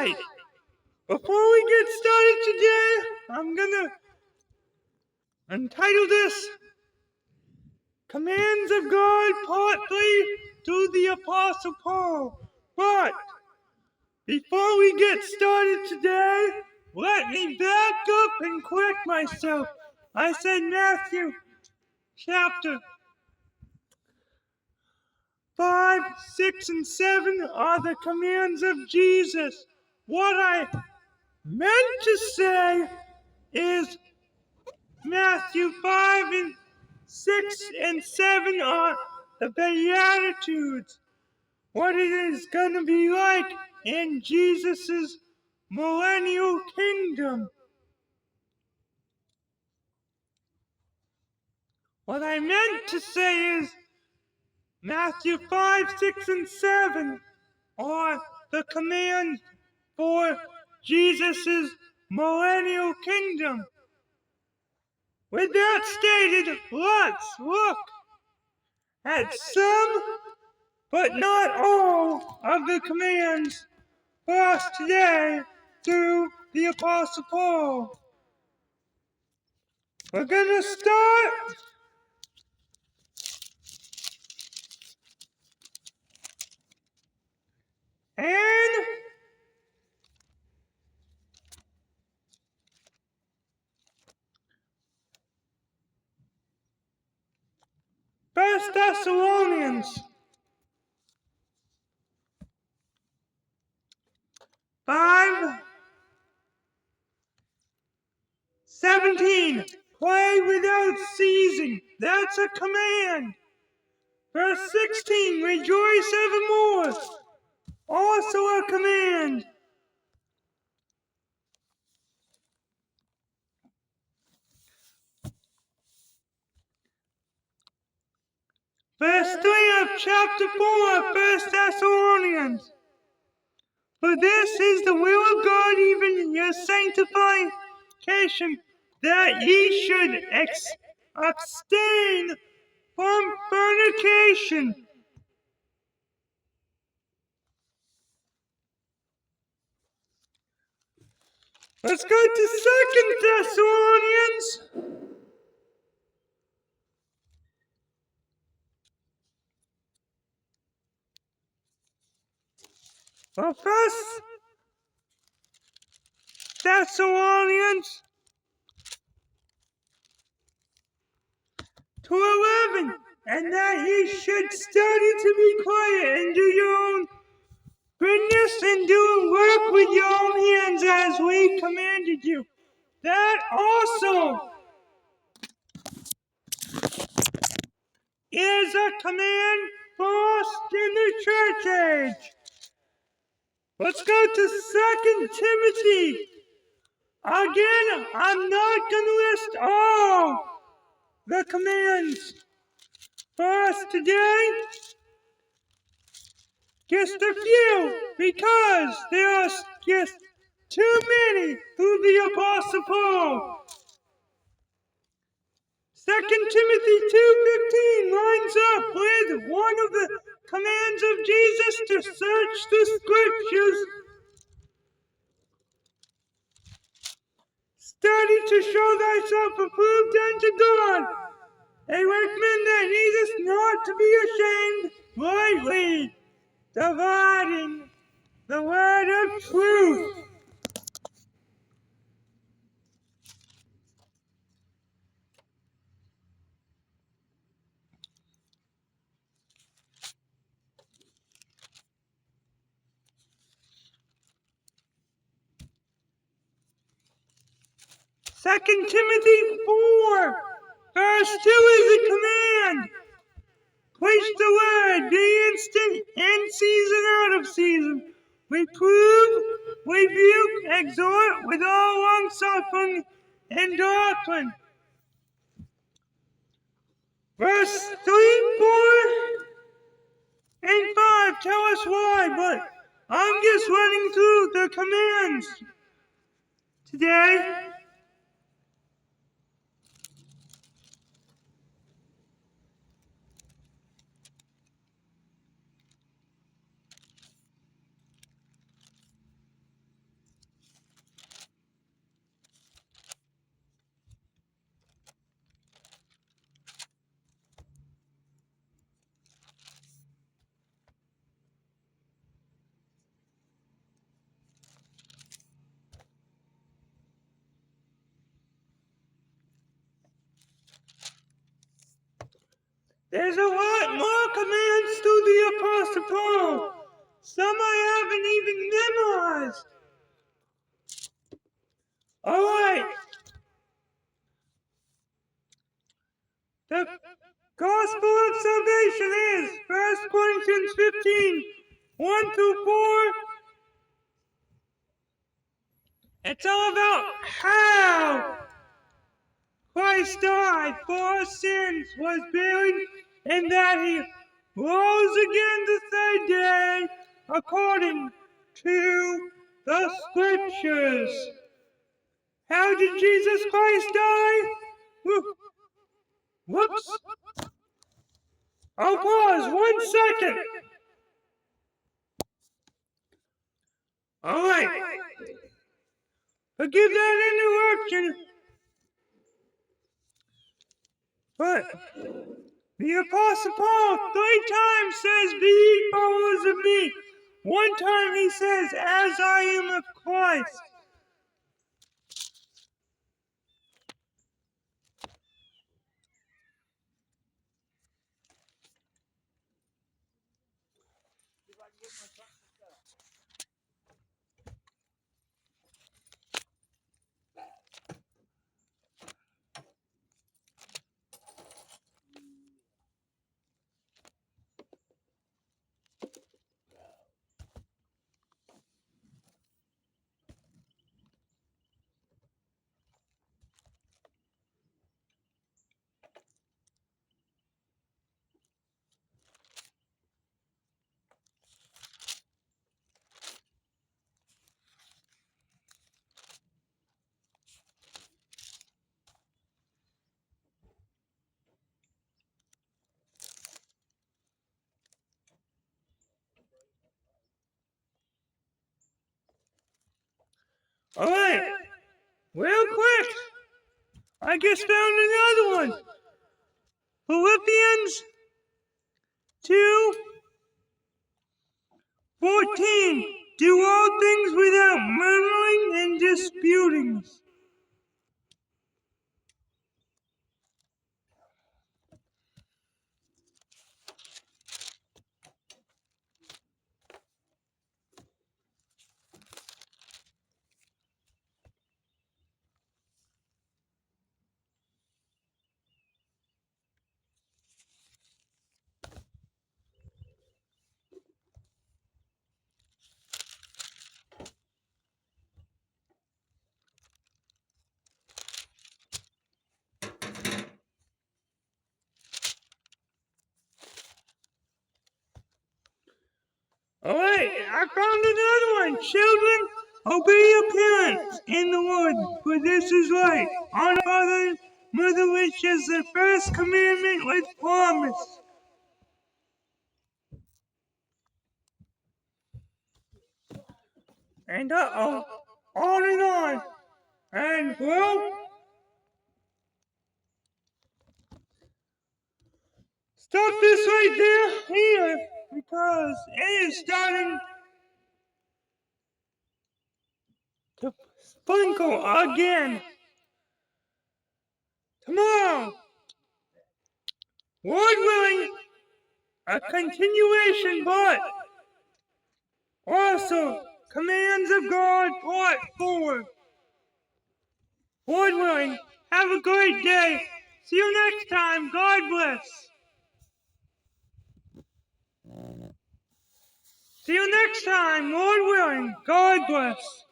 Alright, before we get started today, I'm gonna entitle this Commands of God Part 3 to the Apostle Paul. But before we get started today, let me back up and correct myself. I said Matthew chapter 5, 6, and 7 are the commands of Jesus. What I meant to say is Matthew 5 and 6 and 7 are the Beatitudes. What it is going to be like in Jesus' millennial kingdom. What I meant to say is Matthew 5, 6, and 7 are the commands for Jesus' millennial kingdom. With that stated, let's look at some, but not all, of the commands for us today through the Apostle Paul. We're gonna start in First Thessalonians 5:17. Pray without ceasing. That's a command. Verse 16. Rejoice evermore. Also a command. Verse 3 of chapter 4, 1 Thessalonians. For this is the will of God, even your sanctification, that ye should abstain from fornication. Let's go to 2 Thessalonians. Well, 1 Thessalonians 2:11, and that ye should study to be quiet and do your own goodness and do work with your own hands as we commanded you. That also is a command for us in the church age. Let's go to 2 Timothy. Again, I'm not going to list all the commands for us today. Just a few, because there are just too many through the Apostle Paul. 2 Timothy 2:15 lines up with one of the commands of Jesus to search the Scriptures. Study to show thyself approved unto God, a workman that needeth not to be ashamed, rightly dividing the word of truth. Second Timothy 4, verse 2 is a command. Preach the word, be instant, in season, out of season. Reprove, rebuke, exhort with all longsuffering and doctrine. Verse 3, 4, and 5 tell us why, but I'm just running through the commands today. There's a lot more commands to the Apostle Paul. Some I haven't even memorized. Alright. The gospel of salvation is 1 Corinthians 15, 1 through 4. It's all about how Christ died for our sins, was buried, and that he rose again the third day according to the scriptures. How did Jesus Christ die? Whoops. I'll pause 1 second. Alright. Forgive that interruption. But the Apostle Paul 3 times says, "Be ye followers of me." 1 time he says, "As I am of Christ." Alright, real quick, I just found another one. Philippians 2:14. Do all things without murmuring and disputings. Alright, I found another one. Children, obey your parents in the Lord, for this is right. Honor father and mother, which is the first commandment with promise. And on and on. And well, stop this right there, here, because it is starting to sprinkle again. Tomorrow, Lord willing, a continuation, but also commands of God part 4. Lord willing, have a great day. See you next time. God bless. See you next time. Lord willing, God bless.